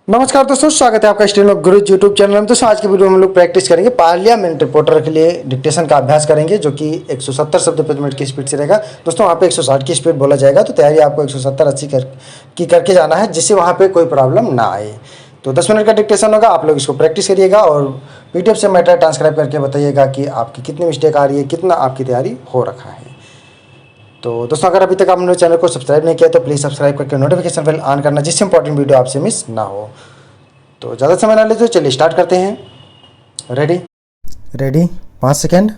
नमस्कार दोस्तों, स्वागत है आपका student of Guru YouTube channel में। दोस्तों आज की वीडियो में हम लोग प्रैक्टिस करेंगे पार्लियामेंट रिपोर्टर के लिए डिक्टेशन का अभ्यास करेंगे, जो कि 170 शब्द प्रति मिनट की स्पीड से रहेगा। दोस्तों वहाँ पे 160 की स्पीड बोला जाएगा, तो तैयारी आपको 170-80 की करके जाना है, जिससे वहाँ पे कोई प्रॉब्लम ना आए। तो 10 मिनट का डिक्टेशन होगा, आप लोग इसको प्रैक्टिस करिएगा और पीडीएफ से मैटर ट्रांसक्राइब करके बताइएगा कि आपकी कितनी मिस्टेक आ रही है, कितना आपकी तैयारी हो रखा है। तो दोस्तों अगर अभी तक आपने चैनल को सब्सक्राइब नहीं किया तो प्लीज़ सब्सक्राइब करके नोटिफिकेशन बेल ऑन करना, जिससे इंपॉर्टेंट वीडियो आपसे मिस ना हो। तो ज़्यादा समय ना लेते, चलिए स्टार्ट करते हैं। Ready 5 second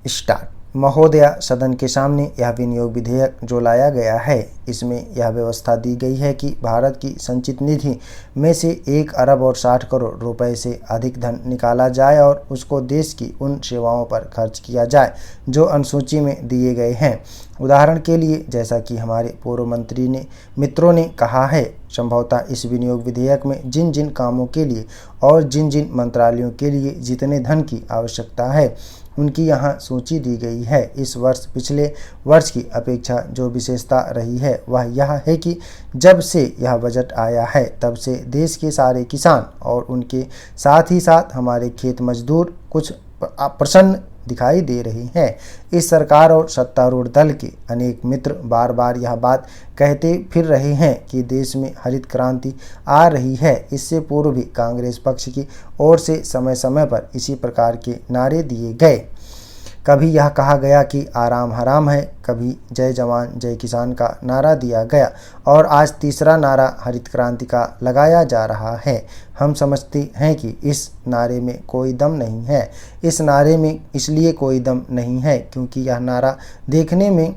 start. महोदया, सदन के सामने यह विनियोग विधेयक जो लाया गया है, इसमें यह व्यवस्था दी गई है कि भारत की संचित निधि में से 1 अरब और 60 करोड़ रुपए से अधिक धन निकाला जाए और उसको देश की उन सेवाओं पर खर्च किया जाए जो अनुसूची में दिए गए हैं। उदाहरण के लिए, जैसा कि हमारे पूर्व मंत्री मित्रों ने कहा है, संभवतः इस विनियोग विधेयक में जिन जिन कामों के लिए और जिन जिन मंत्रालयों के लिए जितने धन की आवश्यकता है, उनकी यहाँ सूची दी गई है। इस वर्ष पिछले वर्ष की अपेक्षा जो विशेषता रही है वह यह है कि जब से यह बजट आया है तब से देश के सारे किसान और उनके साथ ही साथ हमारे खेत मजदूर कुछ प्रसन्न दिखाई दे रहे हैं। इस सरकार और सत्तारूढ़ दल के अनेक मित्र बार बार यह बात कहते फिर रहे हैं कि देश में हरित क्रांति आ रही है। इससे पूर्व भी कांग्रेस पक्ष की ओर से समय समय पर इसी प्रकार के नारे दिए गए। कभी यह कहा गया कि आराम हराम है, कभी जय जवान जय किसान का नारा दिया गया और आज तीसरा नारा हरित क्रांति का लगाया जा रहा है। हम समझते हैं कि इस नारे में कोई दम नहीं है। इस नारे में इसलिए कोई दम नहीं है क्योंकि यह नारा देखने में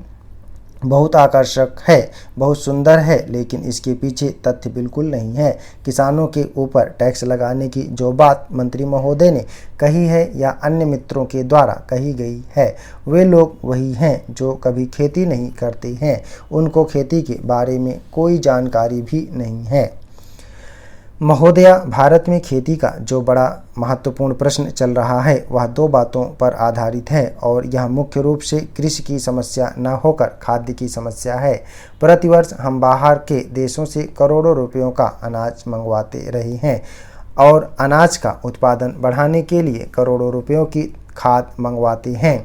बहुत आकर्षक है, बहुत सुंदर है, लेकिन इसके पीछे तथ्य बिल्कुल नहीं है। किसानों के ऊपर टैक्स लगाने की जो बात मंत्री महोदय ने कही है या अन्य मित्रों के द्वारा कही गई है, वे लोग वही हैं जो कभी खेती नहीं करते हैं। उनको खेती के बारे में कोई जानकारी भी नहीं है। महोदया, भारत में खेती का जो बड़ा महत्वपूर्ण प्रश्न चल रहा है वह 2 बातों पर आधारित है और यह मुख्य रूप से कृषि की समस्या न होकर खाद्य की समस्या है। प्रतिवर्ष हम बाहर के देशों से करोड़ों रुपयों का अनाज मंगवाते रहे हैं और अनाज का उत्पादन बढ़ाने के लिए करोड़ों रुपयों की खाद मंगवाते हैं।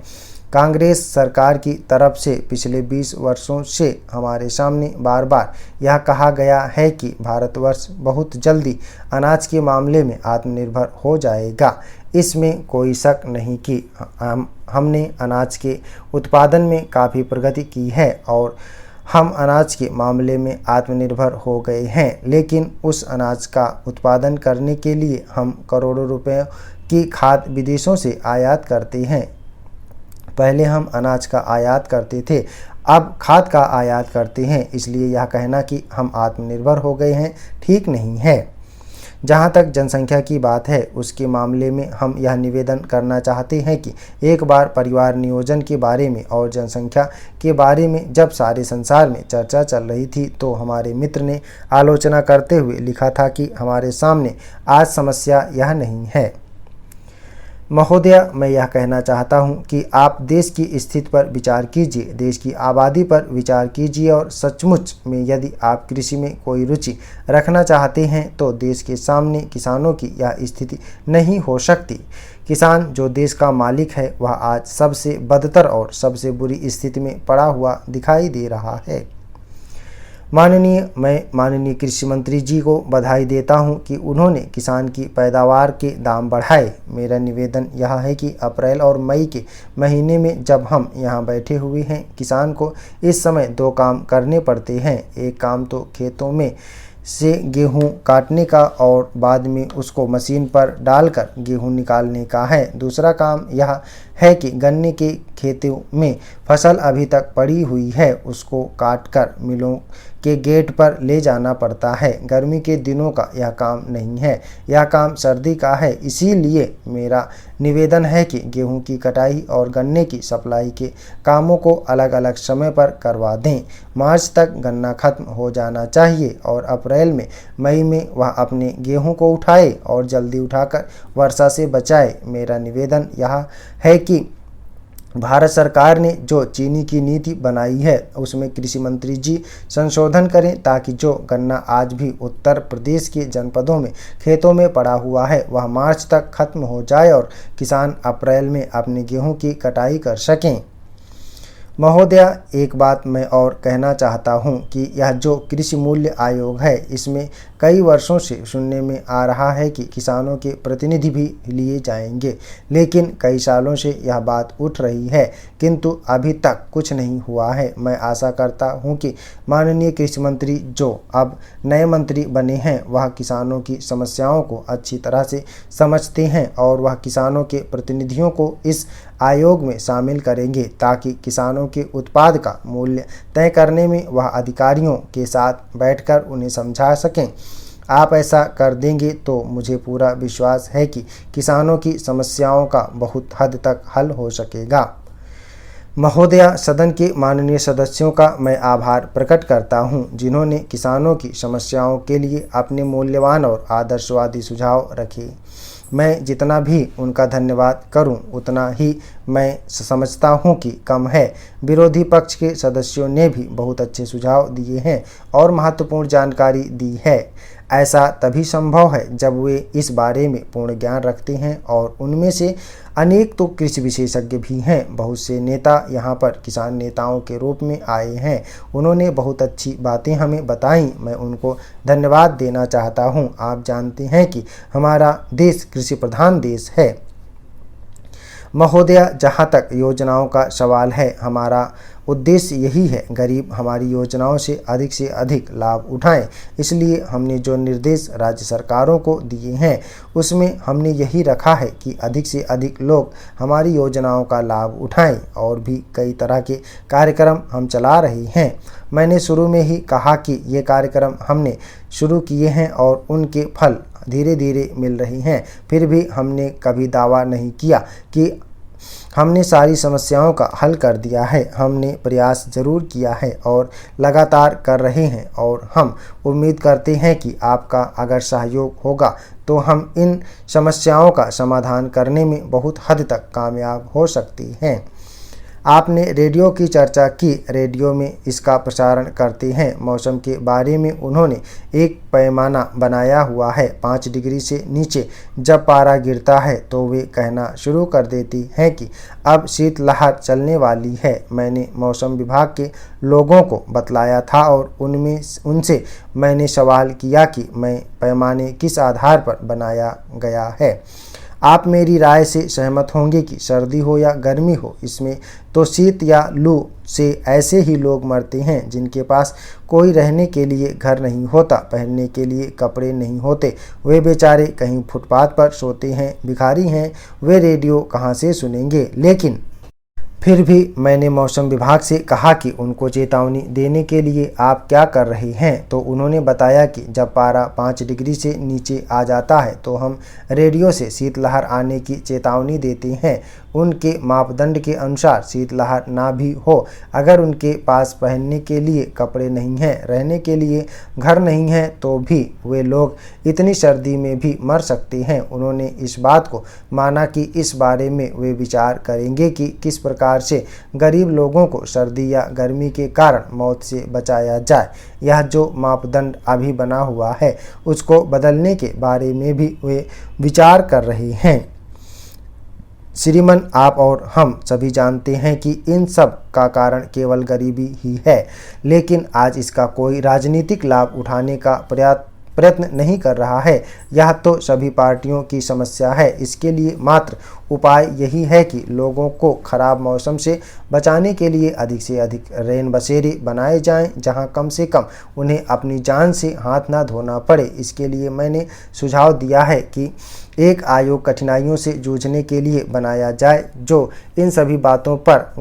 कांग्रेस सरकार की तरफ से पिछले 20 वर्षों से हमारे सामने बार बार यह कहा गया है कि भारतवर्ष बहुत जल्दी अनाज के मामले में आत्मनिर्भर हो जाएगा। इसमें कोई शक नहीं कि हमने अनाज के उत्पादन में काफ़ी प्रगति की है और हम अनाज के मामले में आत्मनिर्भर हो गए हैं, लेकिन उस अनाज का उत्पादन करने के लिए हम करोड़ों रुपए की खाद विदेशों से आयात करते हैं। पहले हम अनाज का आयात करते थे, अब खाद का आयात करते हैं। इसलिए यह कहना कि हम आत्मनिर्भर हो गए हैं ठीक नहीं है। जहाँ तक जनसंख्या की बात है, उसके मामले में हम यह निवेदन करना चाहते हैं कि एक बार परिवार नियोजन के बारे में और जनसंख्या के बारे में जब सारे संसार में चर्चा चल रही थी तो हमारे मित्र ने आलोचना करते हुए लिखा था कि हमारे सामने आज समस्या यह नहीं है। महोदया, मैं यह कहना चाहता हूं कि आप देश की स्थिति पर विचार कीजिए, देश की आबादी पर विचार कीजिए और सचमुच में यदि आप कृषि में कोई रुचि रखना चाहते हैं तो देश के सामने किसानों की यह स्थिति नहीं हो सकती। किसान जो देश का मालिक है वह आज सबसे बदतर और सबसे बुरी स्थिति में पड़ा हुआ दिखाई दे रहा है। मैं माननीय कृषि मंत्री जी को बधाई देता हूं कि उन्होंने किसान की पैदावार के दाम बढ़ाए। मेरा निवेदन यह है कि अप्रैल और मई के महीने में जब हम यहां बैठे हुए हैं, किसान को इस समय 2 काम करने पड़ते हैं। एक काम तो खेतों में से गेहूं काटने का और बाद में उसको मशीन पर डालकर गेहूं निकालने का है। दूसरा काम यह है कि गन्ने के खेतों में फसल अभी तक पड़ी हुई है, उसको काटकर मिलों के गेट पर ले जाना पड़ता है। गर्मी के दिनों का यह काम नहीं है, यह काम सर्दी का है। इसीलिए मेरा निवेदन है कि गेहूं की कटाई और गन्ने की सप्लाई के कामों को अलग अलग समय पर करवा दें। मार्च तक गन्ना खत्म हो जाना चाहिए और अप्रैल में मई में वह अपने गेहूं को उठाए और जल्दी उठाकर वर्षा से बचाए। मेरा निवेदन यह है कि भारत सरकार ने जो चीनी की नीति बनाई है उसमें कृषि मंत्री जी संशोधन करें ताकि जो गन्ना आज भी उत्तर प्रदेश के जनपदों में खेतों में पड़ा हुआ है वह मार्च तक खत्म हो जाए और किसान अप्रैल में अपने गेहूं की कटाई कर सकें। महोदया, एक बात मैं और कहना चाहता हूं कि यह जो कृषि मूल्य आयोग है इसमें कई वर्षों से सुनने में आ रहा है कि किसानों के प्रतिनिधि भी लिए जाएंगे, लेकिन कई सालों से यह बात उठ रही है किंतु अभी तक कुछ नहीं हुआ है। मैं आशा करता हूं कि माननीय कृषि मंत्री जो अब नए मंत्री बने हैं वह किसानों की समस्याओं को अच्छी तरह से समझते हैं और वह किसानों के प्रतिनिधियों को इस आयोग में शामिल करेंगे ताकि किसानों के उत्पाद का मूल्य तय करने में वह अधिकारियों के साथ बैठकर उन्हें समझा सकें। आप ऐसा कर देंगे तो मुझे पूरा विश्वास है कि किसानों की समस्याओं का बहुत हद तक हल हो सकेगा। महोदया, सदन के माननीय सदस्यों का मैं आभार प्रकट करता हूं, जिन्होंने किसानों की समस्याओं के लिए अपने मूल्यवान और आदर्शवादी सुझाव रखे। मैं जितना भी उनका धन्यवाद करूं, उतना ही मैं समझता हूं कि कम है। विरोधी पक्ष के सदस्यों ने भी बहुत अच्छे सुझाव दिए हैं और महत्वपूर्ण जानकारी दी है। ऐसा तभी संभव है जब वे इस बारे में पूर्ण ज्ञान रखते हैं और उनमें से अनेक तो कृषि विशेषज्ञ भी हैं। बहुत से नेता यहाँ पर किसान नेताओं के रूप में आए हैं। उन्होंने बहुत अच्छी बातें हमें बताई। मैं उनको धन्यवाद देना चाहता हूँ। आप जानते हैं कि हमारा देश कृषि प्रधान देश है। महोदया, जहाँ तक योजनाओं का सवाल है, हमारा उद्देश्य यही है गरीब हमारी योजनाओं से अधिक लाभ उठाएं। इसलिए हमने जो निर्देश राज्य सरकारों को दिए हैं उसमें हमने यही रखा है कि अधिक से अधिक लोग हमारी योजनाओं का लाभ उठाएं और भी कई तरह के कार्यक्रम हम चला रहे हैं। मैंने शुरू में ही कहा कि ये कार्यक्रम हमने शुरू किए हैं और उनके फल धीरे धीरे मिल रहे हैं। फिर भी हमने कभी दावा नहीं किया कि हमने सारी समस्याओं का हल कर दिया है। हमने प्रयास जरूर किया है और लगातार कर रहे हैं और हम उम्मीद करते हैं कि आपका अगर सहयोग होगा तो हम इन समस्याओं का समाधान करने में बहुत हद तक कामयाब हो सकते हैं। आपने रेडियो की चर्चा की। रेडियो में इसका प्रसारण करते हैं। मौसम के बारे में उन्होंने एक पैमाना बनाया हुआ है। 5 डिग्री से नीचे जब पारा गिरता है तो वे कहना शुरू कर देती हैं कि अब शीतलहर चलने वाली है। मैंने मौसम विभाग के लोगों को बतलाया था और उनसे मैंने सवाल किया कि मैं पैमाने किस आधार पर बनाया गया है। आप मेरी राय से सहमत होंगे कि सर्दी हो या गर्मी हो, इसमें तो शीत या लू से ऐसे ही लोग मरते हैं जिनके पास कोई रहने के लिए घर नहीं होता, पहनने के लिए कपड़े नहीं होते। वे बेचारे कहीं फुटपाथ पर सोते हैं, भिखारी हैं। वे रेडियो कहाँ से सुनेंगे? लेकिन फिर भी मैंने मौसम विभाग से कहा कि उनको चेतावनी देने के लिए आप क्या कर रहे हैं, तो उन्होंने बताया कि जब पारा 5 डिग्री से नीचे आ जाता है तो हम रेडियो से शीतलहर आने की चेतावनी देते हैं। उनके मापदंड के अनुसार शीतलहर ना भी हो, अगर उनके पास पहनने के लिए कपड़े नहीं हैं, रहने के लिए घर नहीं है, तो भी वे लोग इतनी सर्दी में भी मर सकते हैं। उन्होंने इस बात को माना कि इस बारे में वे विचार करेंगे कि किस प्रकार से गरीब लोगों को सर्दी या गर्मी के कारण मौत से बचाया जाए। यह जो मापदंड अभी बना हुआ है उसको बदलने के बारे में भी वे विचार कर रहे हैं। श्रीमान, आप और हम सभी जानते हैं कि इन सब का कारण केवल गरीबी ही है, लेकिन आज इसका कोई राजनीतिक लाभ उठाने का प्रयत्न नहीं कर रहा है। यह तो सभी पार्टियों की समस्या है। इसके लिए मात्र उपाय यही है कि लोगों को खराब मौसम से बचाने के लिए अधिक से अधिक रेन बसेरे बनाए जाएं, जहां कम से कम उन्हें अपनी जान से हाथ ना धोना पड़े। इसके लिए मैंने सुझाव दिया है कि एक आयोग कठिनाइयों से जूझने के लिए बनाया जाए जो इन सभी बातों पर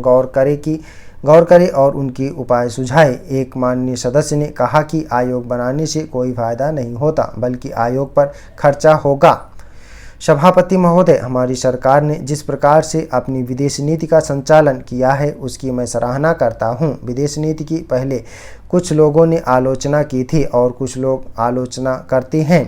गौर करे और उनके उपाय सुझाए। एक माननीय सदस्य ने कहा कि आयोग बनाने से कोई फायदा नहीं होता, बल्कि आयोग पर खर्चा होगा। सभापति महोदय, हमारी सरकार ने जिस प्रकार से अपनी विदेश नीति का संचालन किया है उसकी मैं सराहना करता हूं। विदेश नीति की पहले कुछ लोगों ने आलोचना की थी और कुछ लोग आलोचना करते हैं।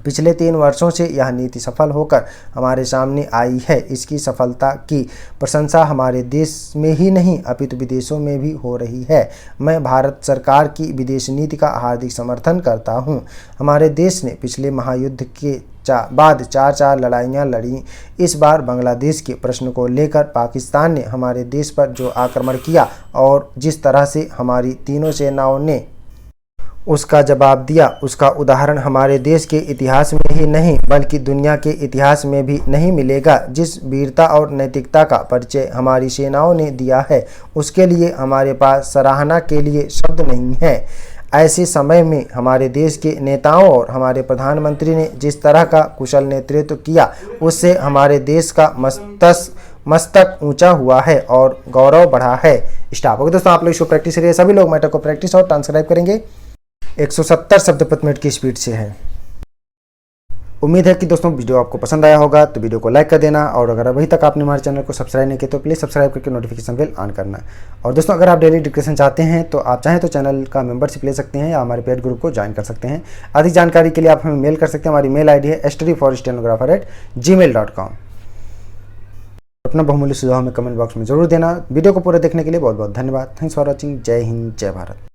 पिछले 3 वर्षों से यह नीति सफल होकर हमारे सामने आई है। इसकी सफलता की प्रशंसा हमारे देश में ही नहीं अपितु विदेशों में भी हो रही है। मैं भारत सरकार की विदेश नीति का हार्दिक समर्थन करता हूं। हमारे देश ने पिछले महायुद्ध के बाद 4 लड़ाइयाँ लड़ी। इस बार बांग्लादेश के प्रश्न को लेकर पाकिस्तान ने हमारे देश पर जो आक्रमण किया और जिस तरह से हमारी तीनों सेनाओं ने उसका जवाब दिया, उसका उदाहरण हमारे देश के इतिहास में ही नहीं बल्कि दुनिया के इतिहास में भी नहीं मिलेगा। जिस वीरता और नैतिकता का परिचय हमारी सेनाओं ने दिया है, उसके लिए हमारे पास सराहना के लिए शब्द नहीं है। ऐसे समय में हमारे देश के नेताओं और हमारे प्रधानमंत्री ने जिस तरह का कुशल नेतृत्व किया, उससे हमारे देश का मस्तक ऊंचा हुआ है और गौरव बढ़ा है। स्टॉप। ओके दोस्तों, आप लोग इसको प्रैक्टिस करिए। सभी लोग मैटर को प्रैक्टिस और ट्रांसक्राइब करेंगे। 170 शब्द प्रति मिनट की स्पीड से है। उम्मीद है कि दोस्तों वीडियो आपको पसंद आया होगा, तो वीडियो को लाइक कर देना और अगर अभी तक आपने हमारे चैनल को सब्सक्राइब नहीं किया तो प्लीज़ सब्सक्राइब करके नोटिफिकेशन बेल ऑन करना। और दोस्तों अगर आप डेली डिस्कशन चाहते हैं तो आप चाहें तो चैनल का मेंबरशिप ले सकते हैं या हमारे पेड ग्रुप को ज्वाइन कर सकते हैं। अधिक जानकारी के लिए आप हमें मेल कर सकते हैं। हमारी मेल ID है studyforstenographer@gmail.com। अपना बहुमूल्य सुझाव हमें कमेंट बॉक्स में जरूर देना। वीडियो को पूरा देखने के लिए बहुत बहुत धन्यवाद। Thanks for watching. जय हिंद, जय भारत।